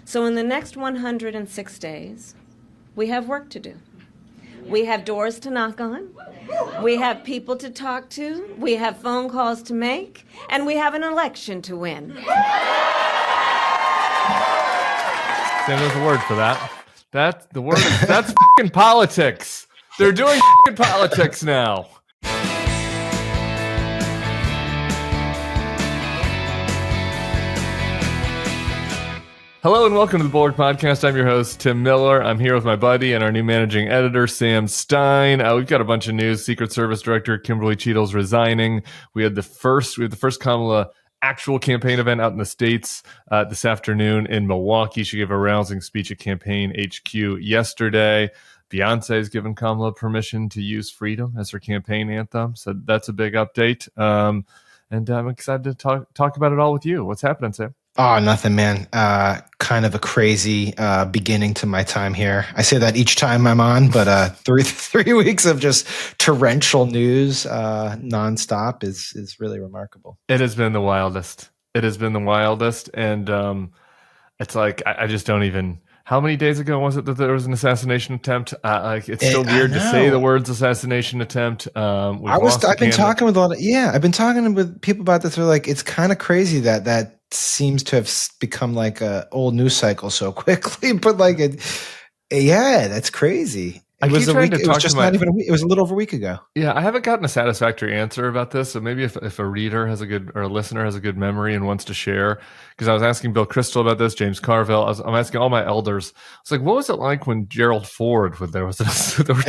So in the next 106 days, we have work to do. We have doors to knock on. We have people to talk to. We have phone calls to make. And we have an election to win. Sam, there's a word for that. That's the word. That's fucking politics. They're doing fucking politics now. Hello and welcome to the Bulwark Podcast. I'm your host, Tim Miller. I'm here with my buddy and our new managing editor, Sam Stein. We've got a bunch of news. Secret Service Director Kimberly Cheadle's resigning. We had the first Kamala actual campaign event out in the States this afternoon in Milwaukee. She gave a rousing speech at Campaign HQ yesterday. Beyonce has given Kamala permission to use Freedom as her campaign anthem. So that's a big update. And I'm excited to talk about it all with you. What's happening, Sam? Oh, nothing, man. Kind of a crazy beginning to my time here. I say that each time I'm on, but three weeks of just torrential news nonstop is really remarkable. It has been the wildest. And it's like I just don't even. How many days ago was it that there was an assassination attempt? It's so weird to say the words assassination attempt. I've been talking with people about this. They're like, it's kind of crazy that seems to have become like a old news cycle so quickly. But like, that's crazy. It was a little over a week ago. Yeah, I haven't gotten a satisfactory answer about this. So maybe if a reader has a listener has a good memory and wants to share, because I was asking Bill Crystal about this, James Carville. I'm asking all my elders. I was like, what was it like when Gerald Ford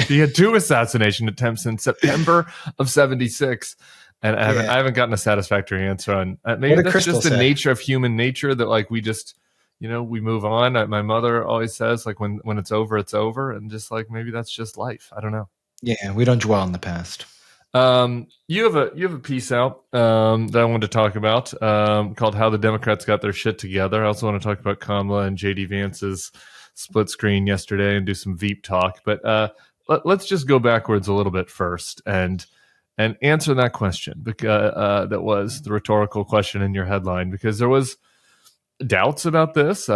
he had two assassination attempts in September of '76? And I haven't gotten a satisfactory answer on. Maybe that's just the nature of human nature that like we just. We move on. My mother always says, like, when it's over, it's over. And just like, maybe that's just life. I don't know. Yeah, we don't dwell in the past. You have a piece out that I wanted to talk about called How the Democrats Got Their Shit Together. I also want to talk about Kamala and JD Vance's split screen yesterday and do some Veep talk. But let's just go backwards a little bit first and answer that question. Because that was the rhetorical question in your headline, because there was doubts about this.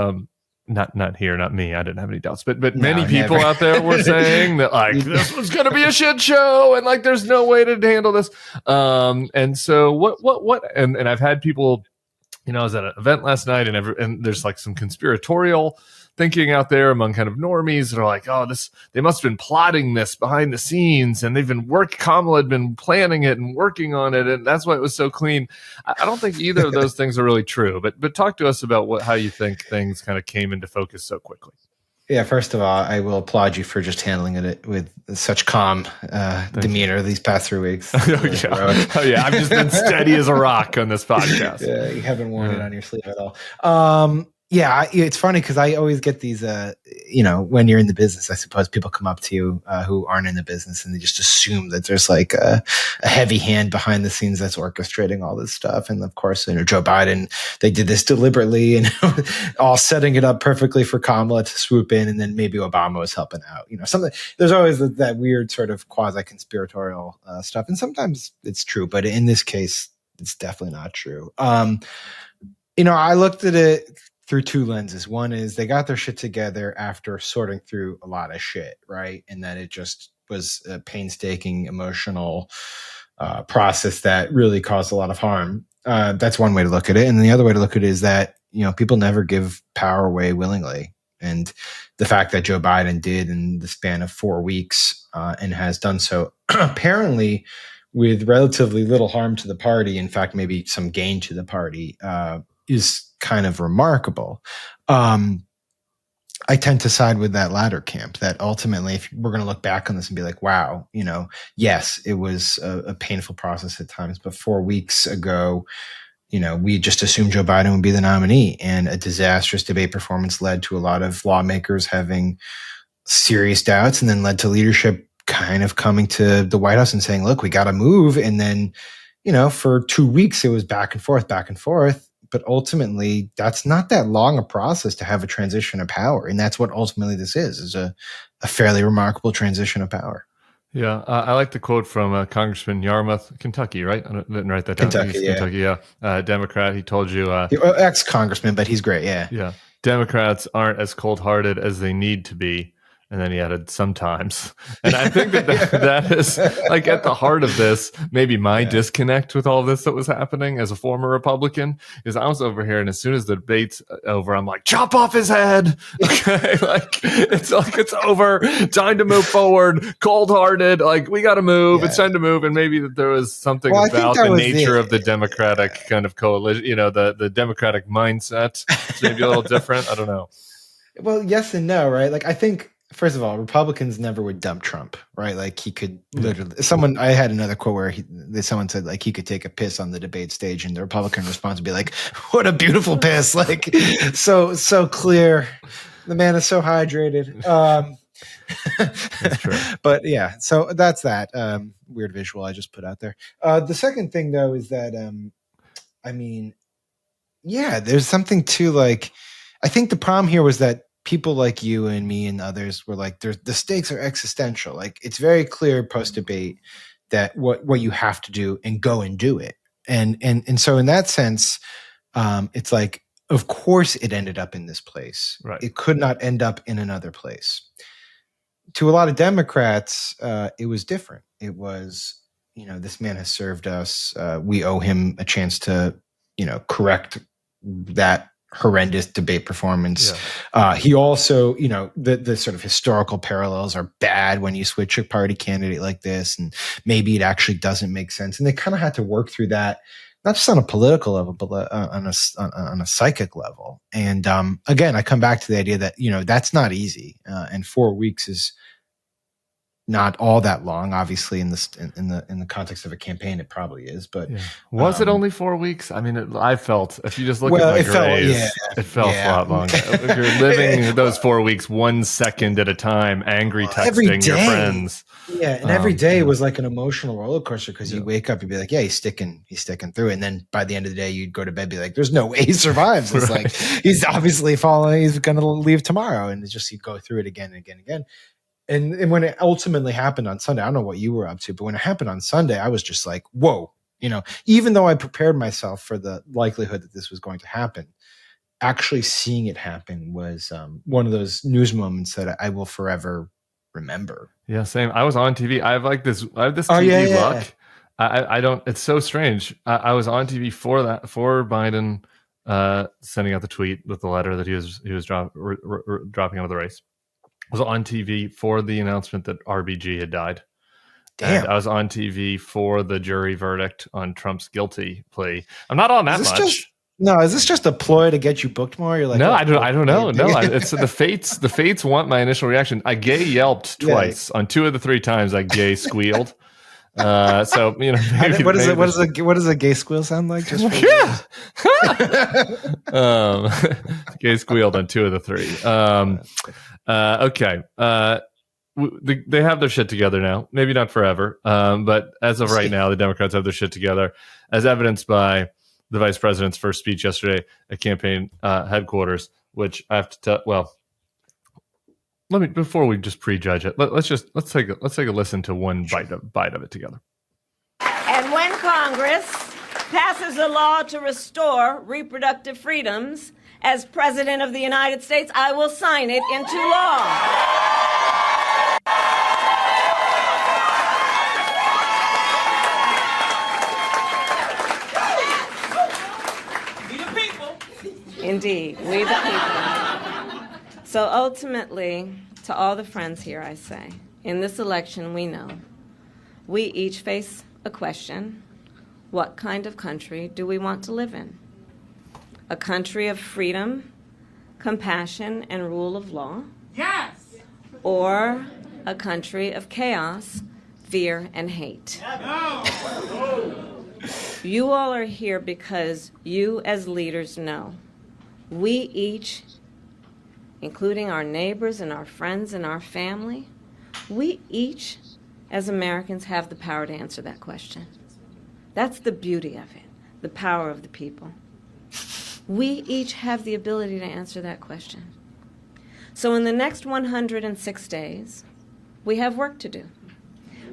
Not here, not me. I didn't have any doubts, but many people out there were saying that like this was going to be a shit show and like there's no way to handle this. And so what? And I've had people, I was at an event last night and there's like some conspiratorial thinking out there among kind of normies that are like, oh, they must have been plotting this behind the scenes and Kamala had been planning it and working on it. And that's why it was so clean. I don't think either of those things are really true, but talk to us about how you think things kind of came into focus so quickly. Yeah, first of all, I will applaud you for just handling it with such calm demeanor these past 3 weeks. Yeah, I've just been steady as a rock on this podcast. Yeah, you haven't worn it on your sleeve at all. Yeah, it's funny because I always get these, when you're in the business, I suppose people come up to you who aren't in the business and they just assume that there's like a heavy hand behind the scenes that's orchestrating all this stuff. And of course, Joe Biden, they did this deliberately and all setting it up perfectly for Kamala to swoop in. And then maybe Obama was helping out, something. There's always that weird sort of quasi-conspiratorial stuff. And sometimes it's true, but in this case, it's definitely not true. I looked at it through two lenses. One is they got their shit together after sorting through a lot of shit, right? And that it just was a painstaking emotional process that really caused a lot of harm. That's one way to look at it. And the other way to look at it is that, people never give power away willingly. And the fact that Joe Biden did in the span of 4 weeks and has done so apparently with relatively little harm to the party, in fact, maybe some gain to the party, is kind of remarkable. I tend to side with that latter camp, that ultimately, if we're going to look back on this and be like, wow, yes, it was a painful process at times, but 4 weeks ago, we just assumed Joe Biden would be the nominee, and a disastrous debate performance led to a lot of lawmakers having serious doubts, and then led to leadership kind of coming to the White House and saying, look, we got to move. And then, for 2 weeks, it was back and forth. But ultimately, that's not that long a process to have a transition of power. And that's what ultimately this is a fairly remarkable transition of power. Yeah, I like the quote from Congressman Yarmouth, Kentucky, right? I didn't write that down. Kentucky, yeah. Democrat. He told you... ex-congressman, but he's great, yeah. Yeah. Democrats aren't as cold-hearted as they need to be. And then he added sometimes. And I think that is like at the heart of this, maybe my disconnect with all this that was happening as a former Republican is I was over here, and as soon as the debate's over, I'm like, chop off his head. Okay. It's over. Time to move forward. Cold-hearted. Like, we got to move. Yeah. It's time to move. And maybe that there was something about the nature of the Democratic kind of coalition, the Democratic mindset. It's maybe a little different. I don't know. Well, yes and no, right? Like, I think, first of all, Republicans never would dump Trump, right? Like, he could literally. I had another quote where someone said like he could take a piss on the debate stage, and the Republican response would be like, "What a beautiful piss!" Like, so clear. The man is so hydrated. That's true. But yeah, so that's that weird visual I just put out there. The second thing, though, is that there's something to like. I think the problem here was that people like you and me and others were like, the stakes are existential. Like, it's very clear post-debate that what you have to do and go and do it. And so in that sense, it's like, of course it ended up in this place. Right. It could not end up in another place. To a lot of Democrats, it was different. It was, this man has served us. We owe him a chance to, correct that horrendous debate performance. Yeah. He also, the sort of historical parallels are bad when you switch a party candidate like this, and maybe it actually doesn't make sense. And they kind of had to work through that, not just on a political level, but on a psychic level. And again, I come back to the idea that that's not easy, and 4 weeks is not all that long. Obviously, in the context of a campaign, it probably is. But was it only 4 weeks? I mean, I felt, if you just look at my grades, it felt a lot longer. If you're living those 4 weeks 1 second at a time, angry texting your friends. Yeah, and every day was like an emotional roller coaster, because you wake up and be like, yeah, he's sticking through it. And then by the end of the day, you'd go to bed and be like, there's no way he survives. It's like, he's obviously falling, he's going to leave tomorrow. And it's just, you go through it again and again and again. And when it ultimately happened on Sunday, I don't know what you were up to, but when it happened on Sunday, I was just like, whoa, even though I prepared myself for the likelihood that this was going to happen, actually seeing it happen was one of those news moments that I will forever remember. Yeah, same. I was on TV. I have this TV luck. I don't, it's so strange. I was on TV for Biden sending out the tweet with the letter that he was dropping out of the race. I was on TV for the announcement that RBG had died. Damn. And I was on TV for the jury verdict on Trump's guilty plea. I'm not on that much. Is this just a ploy to get you booked more? You're like, no, I don't know. No, it's the fates. The fates want my initial reaction. I gay yelped twice. On 2 of the 3 times I gay squealed. So what does a gay squeal sound like? Just gay squealed on 2 of the 3. Okay. They have their shit together now. Maybe not forever, but as of right now, the Democrats have their shit together, as evidenced by the vice president's first speech yesterday at campaign headquarters. Which I have to tell. Well, before we just prejudge it, let's take a listen to one bite of it together. And when Congress passes a law to restore reproductive freedoms, as President of the United States, I will sign it into law. We the people. Indeed, we the people. So ultimately, to all the friends here, I say, in this election, we know we each face a question: what kind of country do we want to live in? A country of freedom, compassion, and rule of law? Yes! Or a country of chaos, fear, and hate? No! You all are here because you as leaders know we each, including our neighbors and our friends and our family, we each as Americans have the power to answer that question. That's the beauty of it, the power of the people. We each have the ability to answer that question. So in the next 106 days, we have work to do.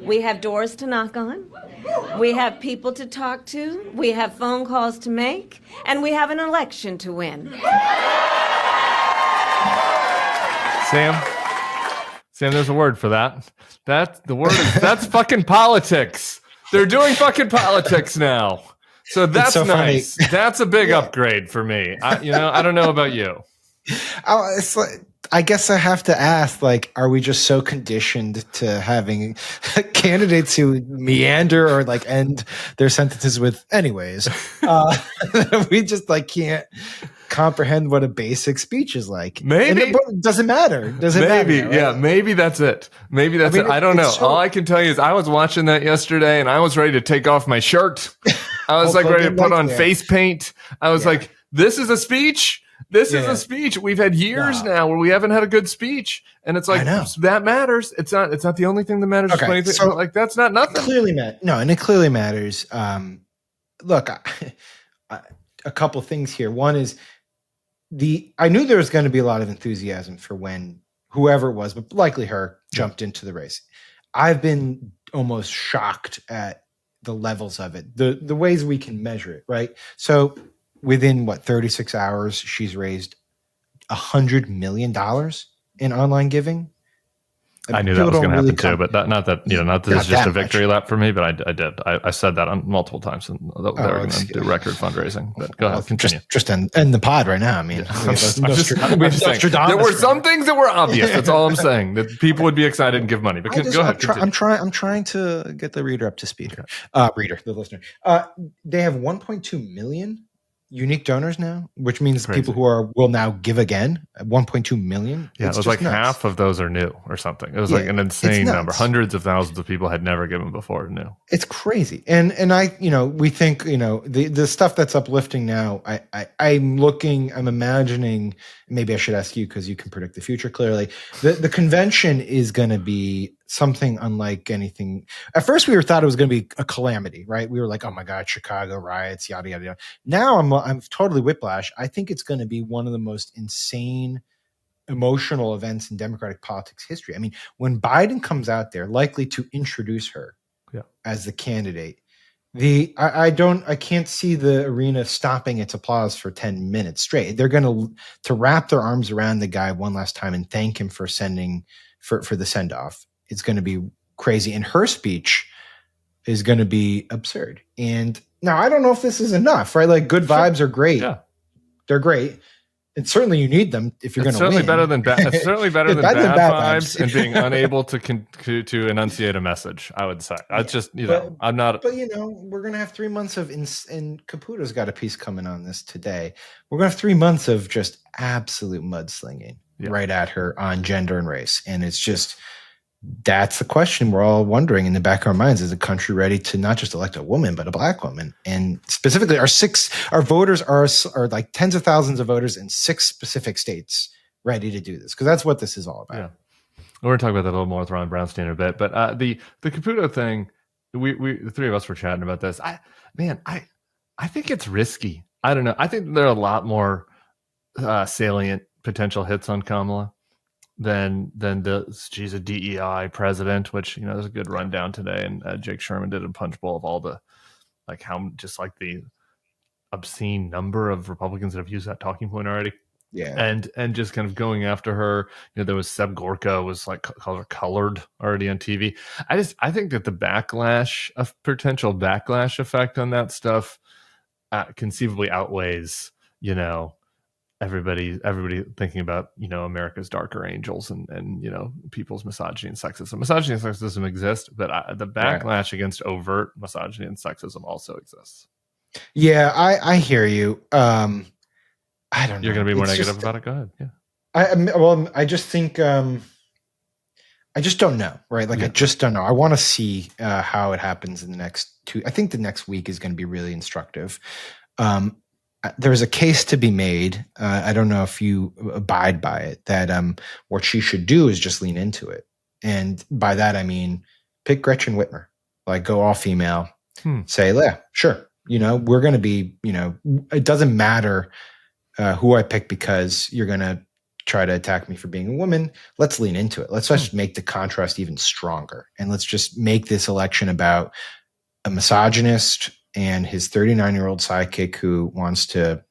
We have doors to knock on. We have people to talk to. We have phone calls to make. And we have an election to win. Sam, there's a word for that. That's fucking politics. They're doing fucking politics now. So that's so nice. funny. That's a big upgrade for me. I don't know about you. It's like, I guess I have to ask, like, are we just so conditioned to having candidates who meander or like end their sentences with anyways? We just like can't comprehend what a basic speech is like. Maybe. And it doesn't matter. Doesn't Maybe, matter. Right? yeah, maybe that's it. Maybe that's it. I don't know. All I can tell you is I was watching that yesterday and I was ready to take off my shirt. I was like ready to put on face paint. I was like, this is a speech? This is a speech. We've had years now where we haven't had a good speech. And it's like, that matters. It's not the only thing that matters. Okay, so, like, that's not nothing. And it clearly matters. Look, a couple things here. One is I knew there was going to be a lot of enthusiasm for when whoever it was, but likely her, jumped into the race. I've been almost shocked at the levels of it, the ways we can measure it, right? So within 36 hours, she's raised $100 million in online giving. I knew that was going to happen too, but not that this is just a victory lap for me, but I did. I said that on multiple times, and they were going to do record fundraising. But go ahead, continue. Just end the pod right now. I mean, there were some things that were obvious. That's all I'm saying. That people would be excited and give money. But go ahead. I'm trying to get the reader up to speed. The listener. They have 1.2 million unique donors now, which means people who will now give again. 1.2 million. Yeah, it was like nuts. Half of those are new or something. It was like an insane number. Hundreds of thousands of people had never given before new. It's crazy. And we think, the stuff that's uplifting now, I'm imagining, maybe I should ask you because you can predict the future clearly. The convention is going to be something unlike anything. At first we thought it was going to be a calamity, right? We were like, oh my God, Chicago riots, yada, yada, yada. Now I'm totally whiplash. I think it's going to be one of the most insane emotional events in Democratic politics history. I mean, when Biden comes out there, likely to introduce her as the candidate, I can't see the arena stopping its applause for 10 minutes straight. They're going to wrap their arms around the guy one last time and thank him for for the send off. It's going to be crazy. And her speech is going to be absurd. And now I don't know if this is enough, right? Like good vibes are great. Yeah. They're great. And certainly you need them if you're going to win. It's certainly better than bad vibes and being unable to enunciate a message, I would say. I'm not. But, we're going to have 3 months of, and Caputo's got a piece coming on this today. We're going to have 3 months of just absolute mudslinging right at her on gender and race. And it's just, that's the question we're all wondering in the back of our minds. Is the country ready to not just elect a woman, but a black woman? And specifically our voters are like tens of thousands of voters in 6 specific states ready to do this. Because that's what this is all about. Yeah. We're going to talk about that a little more with Ron Brownstein in a bit. But the Caputo thing, we the three of us were chatting about this. I think it's risky. I don't know. I think there are a lot more salient potential hits on Kamala than she's a DEI president, which there's a good rundown today, and Jake Sherman did a punch bowl of all the the obscene number of Republicans that have used that talking point already. Yeah, and just kind of going after her. There was Seb Gorka was like colored already on TV. I think that the potential backlash effect on that stuff conceivably outweighs everybody thinking about America's darker angels and people's misogyny and sexism. Misogyny and sexism exist, but the backlash against overt misogyny and sexism also exists. Yeah, I hear you. I don't know. You're going to be more negative about it. Go ahead. Yeah. I just think I just don't know, right? Like I just don't know. I want to see how it happens in the next 2. I think the next week is going to be really instructive. There's a case to be made. I don't know if you abide by it, that what she should do is just lean into it. And by that, I mean, pick Gretchen Whitmer, like go all female, say, yeah, sure. We're going to be, it doesn't matter who I pick because you're going to try to attack me for being a woman. Let's lean into it. Let's just make the contrast even stronger. And let's just make this election about a misogynist and his 39-year-old sidekick who wants to,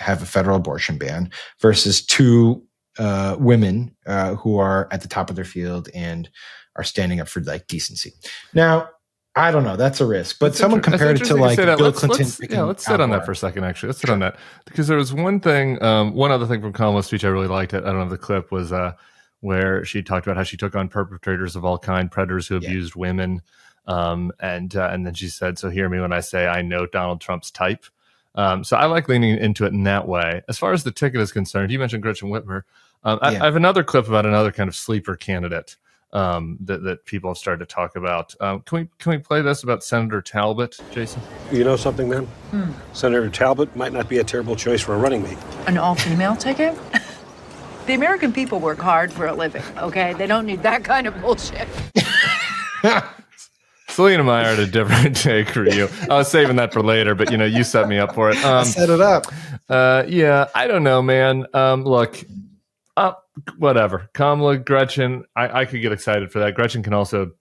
have a federal abortion ban versus 2 women who are at the top of their field and are standing up for like decency. Now, I don't know. That's a risk. But someone compared it to like Bill Clinton. Let's sit on that for a second, actually. Let's sit on that. Because there was one thing, one other thing from Kamala's speech I really liked. I don't know if the clip was where she talked about how she took on perpetrators of all kind, predators who abused women. And then she said, so hear me when I say I know Donald Trump's type. So I like leaning into it in that way. As far as the ticket is concerned, you mentioned Gretchen Whitmer. I have another clip about another kind of sleeper candidate that people have started to talk about. Can we play this about Senator Talbot, Jason? You know something, man? Senator Talbot might not be a terrible choice for a running mate. An all-female ticket? The American people work hard for a living, okay? They don't need that kind of bullshit. Selena Meyer had a different take for you. I was saving that for later, but you set me up for it. Set it up. I don't know, man. Look, whatever. Kamala, Gretchen, I could get excited for that. Gretchen can also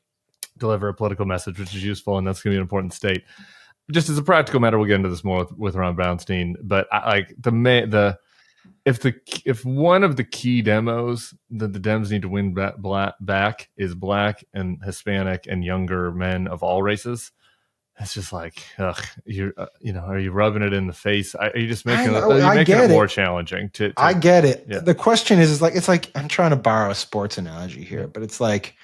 deliver a political message, which is useful, and that's going to be an important state. Just as a practical matter, we'll get into this more with Ron Brownstein. But if one of the key demos that the Dems need to win back is Black and Hispanic and younger men of all races, it's just like, are you rubbing it in the face? Are you just making it more challenging? I get it. Yeah. The question is it's like I'm trying to borrow a sports analogy here, but it's like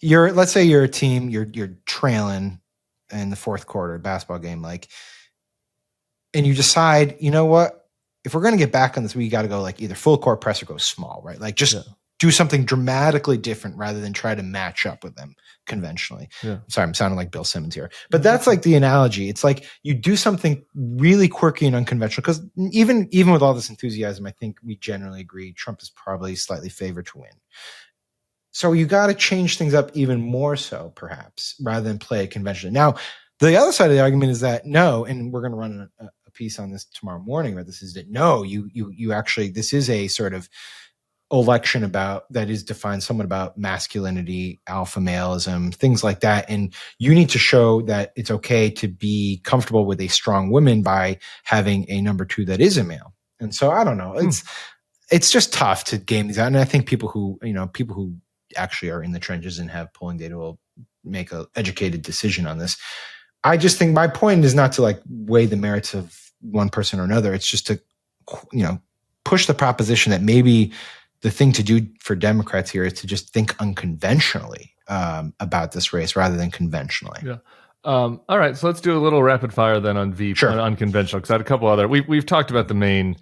let's say you're a team, you're trailing in the fourth quarter basketball game, and you decide, you know what? If we're going to get back on this, we got to go like either full court press or go small, right? Like just do something dramatically different rather than try to match up with them conventionally. Yeah. Sorry, I'm sounding like Bill Simmons here, but that's like the analogy. It's like you do something really quirky and unconventional, because even with all this enthusiasm, I think we generally agree Trump is probably slightly favored to win. So you got to change things up even more so, perhaps, rather than play it conventionally. Now, the other side of the argument is that no, and we're going to run a piece on this tomorrow morning, where this is that no, you actually, this is a sort of election that is defined somewhat about masculinity, alpha maleism, things like that. And you need to show that it's okay to be comfortable with a strong woman by having a number two that is a male. And so I don't know. It's just tough to game these out. And I think people who actually are in the trenches and have polling data will make an educated decision on this. I just think my point is not to weigh the merits of one person or another. It's just to, push the proposition that maybe the thing to do for Democrats here is to just think unconventionally about this race rather than conventionally. Yeah. All right. So let's do a little rapid fire then on on unconventional, because I had a couple other. We've talked about the main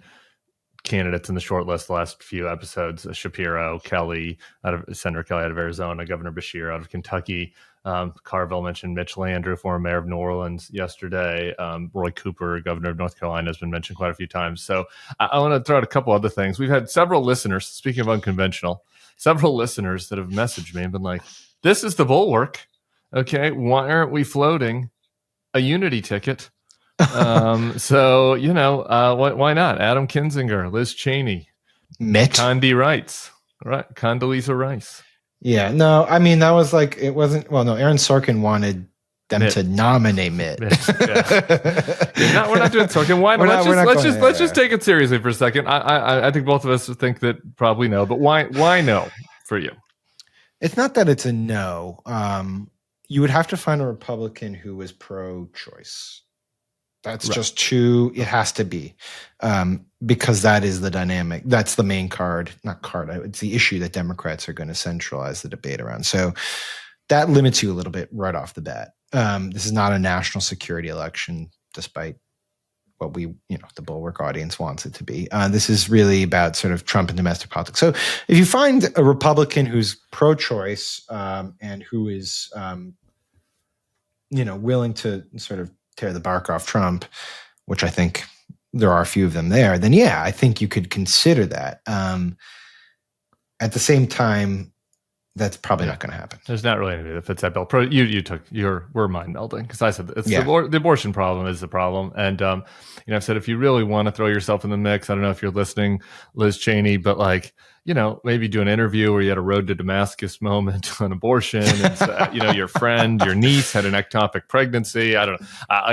candidates in the short list the last few episodes: Shapiro, Kelly, Senator Kelly out of Arizona, Governor Beshear out of Kentucky. Carville mentioned Mitch Landrieu, former mayor of New Orleans, yesterday. Roy Cooper, governor of North Carolina, has been mentioned quite a few times. So I want to throw out a couple other things. We've had several listeners, speaking of unconventional, several listeners that have messaged me and been like, this is the Bulwark. Okay, why aren't we floating a unity ticket? So, why not? Adam Kinzinger, Liz Cheney, Mitt, Condoleezza Rice. Yeah, no, I mean, that was it wasn't, Aaron Sorkin wanted them to nominate Mitt. We're not doing Sorkin. Why not? Let's just take it seriously for a second. I think both of us think that probably no, but why no for you? It's not that it's a no. You would have to find a Republican who was pro-choice. That's just too, it has to be, because that is the dynamic. That's the main it's the issue that Democrats are going to centralize the debate around. So that limits you a little bit right off the bat. This is not a national security election, despite what the Bulwark audience wants it to be. This is really about sort of Trump and domestic politics. So if you find a Republican who's pro-choice and who is, willing to sort of tear the bark off Trump, which I think there are a few of them there, then I think you could consider that. At the same time, that's probably not going to happen. There's not really anybody that fits that bill. We're mind melding, because I said the abortion problem is the problem. And, I've said, if you really want to throw yourself in the mix, I don't know if you're listening, Liz Cheney, but maybe do an interview where you had a road to Damascus moment on abortion. And, your friend, your niece had an ectopic pregnancy. I don't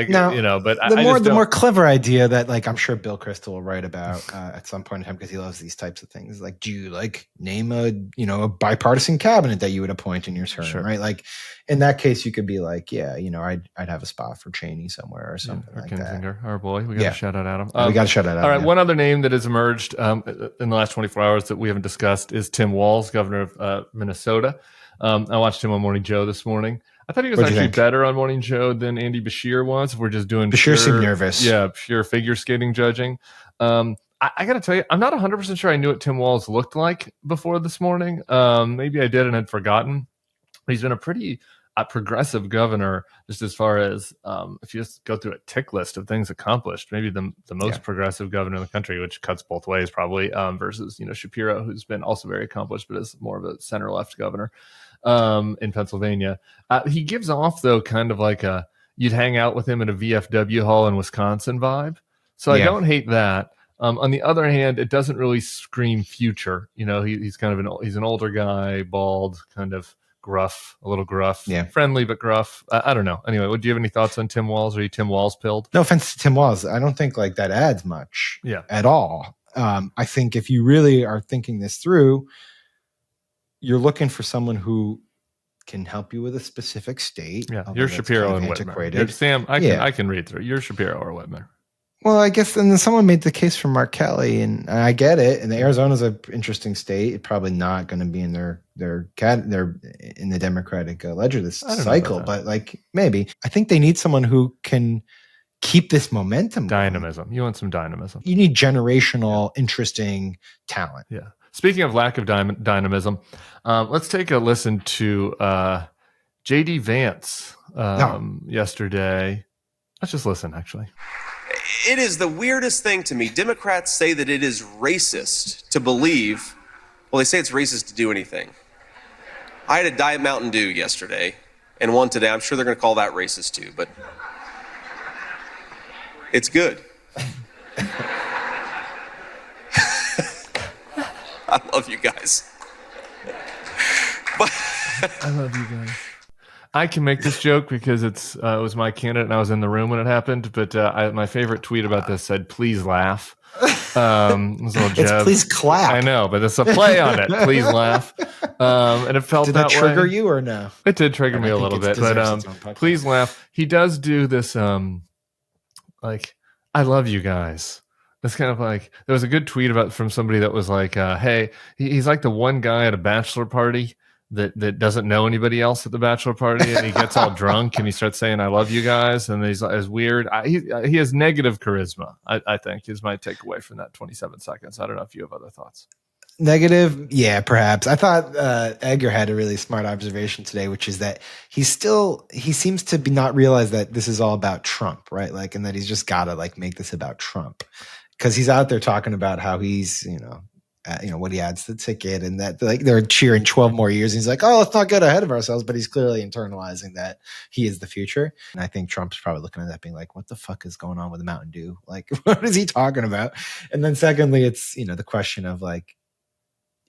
know. But the more clever idea that like I'm sure Bill Kristol will write about at some point in time because he loves these types of things. Like, do you like name a bipartisan cabinet that you would appoint in your term, Sure. right? Like in that case, you could be like, yeah, I'd have a spot for Cheney somewhere or something like that. Our boy, we got to shout out Adam. We got to shout out Adam. All right, one other name that has emerged in the last 24 hours that we haven't discussed is Tim Walz, governor of Minnesota. I watched him on Morning Joe this morning. I thought he was actually better on Morning Joe than Andy Bashir was. We're just doing Bashir seemed nervous. Yeah, pure figure skating judging. I got to tell you, I'm not 100% sure I knew what Tim Walz looked like before this morning. Maybe I did and had forgotten. But he's been a pretty progressive governor, just as far as if you just go through a tick list of things accomplished, maybe the most progressive governor in the country, which cuts both ways probably, versus Shapiro, who's been also very accomplished, but is more of a center left governor in Pennsylvania. He gives off though kind of like you'd hang out with him at a VFW hall in Wisconsin vibe. So I don't hate that. On the other hand, it doesn't really scream future. He's kind of he's an older guy, bald, kind of gruff, a little gruff, friendly but gruff. I don't know. Anyway, do you have any thoughts on Tim Walz? Are you Tim Walz pilled? No offense to Tim Walz, I don't think like that adds much at all. I think if you really are thinking this through, you're looking for someone who can help you with a specific state. Yeah, you're Shapiro and Whitmer. Sam, I can read through. You're Shapiro or Whitmer. Well, I guess then someone made the case for Mark Kelly, and I get it. And Arizona's an interesting state. It's probably not going to be in their in the Democratic ledger this cycle, but like maybe. I think they need someone who can keep this momentum. Dynamism. Going. You want some dynamism. You need generational, interesting talent. Yeah. Speaking of lack of dynamism, let's take a listen to JD Vance yesterday. Let's just listen, actually. It is the weirdest thing to me. Democrats say that it is racist to believe, they say it's racist to do anything. I had a Diet Mountain Dew yesterday and one today. I'm sure they're going to call that racist too, but it's good. I love you guys. I love you guys. I can make this joke because it was my candidate and I was in the room when it happened. But my favorite tweet about this said, "Please laugh." It was a little it's please clap. I know, but it's a play on it. Please laugh. And it felt did that trigger way. you or no? It did trigger me a little bit, but please laugh. He does do this. Like, I love you guys. It's kind of like there was a good tweet from somebody that was like, "Hey, he's like the one guy at a bachelor party that doesn't know anybody else at the bachelor party, and he gets all drunk and he starts saying, 'I love you guys,' and he's weird. He has negative charisma. I think is my takeaway from that 27 seconds. I don't know if you have other thoughts. Negative, yeah, perhaps. I thought Edgar had a really smart observation today, which is that he seems to be not realize that this is all about Trump, right? Like, and that he's just got to like make this about Trump because he's out there talking about how he's when he adds the ticket and that like they're cheering 12 more years. And he's like, let's not get ahead of ourselves. But he's clearly internalizing that he is the future. And I think Trump's probably looking at that being like, what the fuck is going on with the Mountain Dew? Like, what is he talking about? And then secondly, it's, the question of like,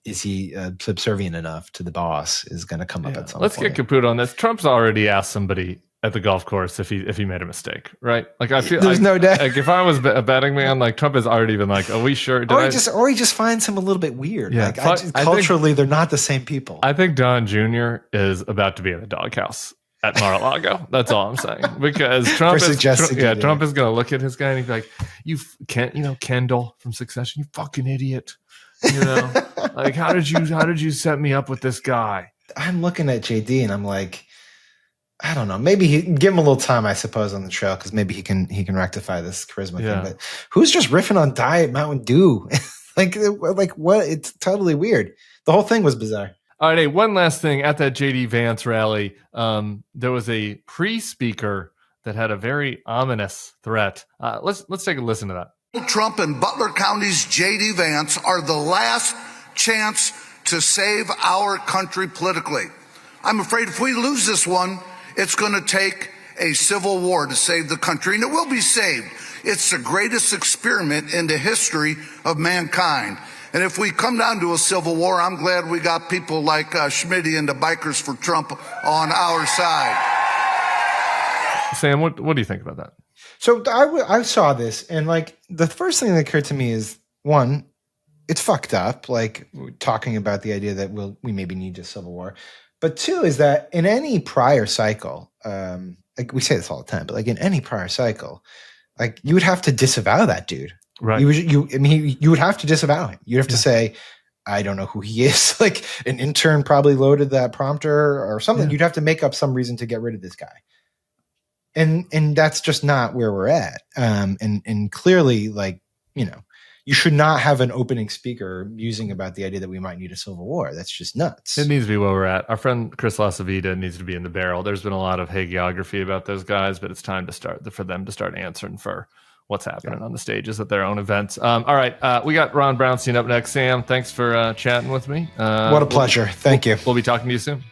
is he subservient enough to the boss is going to come up at some point. Let's get Caputo on this. Trump's already asked somebody at the golf course if he made a mistake, right? Like I feel there's no doubt. Like if I was a betting man, like Trump has already been like, "Are we sure?" Or he just finds him a little bit weird. Yeah, like culturally, they're not the same people. I think Don Jr. is about to be in the doghouse at Mar-a-Lago. That's all I'm saying because Trump is going to look at his guy and he's like, "You can't, Kendall from Succession, you fucking idiot." Like how did you set me up with this guy? I'm looking at JD and I'm like, I don't know. Maybe give him a little time, I suppose, on the trail because maybe he can rectify this charisma thing. But who's just riffing on Diet Mountain Dew? like what? It's totally weird. The whole thing was bizarre. All right, hey, one last thing. At that JD Vance rally, there was a pre-speaker that had a very ominous threat. Let's take a listen to that. Trump and Butler County's JD Vance are the last chance to save our country politically. I'm afraid if we lose this one, it's going to take a civil war to save the country, and it will be saved. It's the greatest experiment in the history of mankind. And if we come down to a civil war, I'm glad we got people like Schmitty and the Bikers for Trump on our side. Sam, what do you think about that? So I saw this, and like the first thing that occurred to me is, one, it's fucked up, like talking about the idea that we maybe need a civil war. But two is that in any prior cycle, like we say this all the time, but like in any prior cycle, like you would have to disavow that dude. Right. You would have to disavow him. You'd have to say, I don't know who he is. Like an intern probably loaded that prompter or something. Yeah. You'd have to make up some reason to get rid of this guy. And that's just not where we're at. And clearly, like, you know, you should not have an opening speaker musing about the idea that we might need a civil war. That's just nuts. It needs to be where we're at. Our friend Chris Lasavita needs to be in the barrel. There's been a lot of hagiography about those guys, but it's time for them to start answering for what's happening on the stages at their own events. All right. We got Ron Brownstein up next. Sam, thanks for chatting with me. What a pleasure. Thank you. We'll be talking to you soon.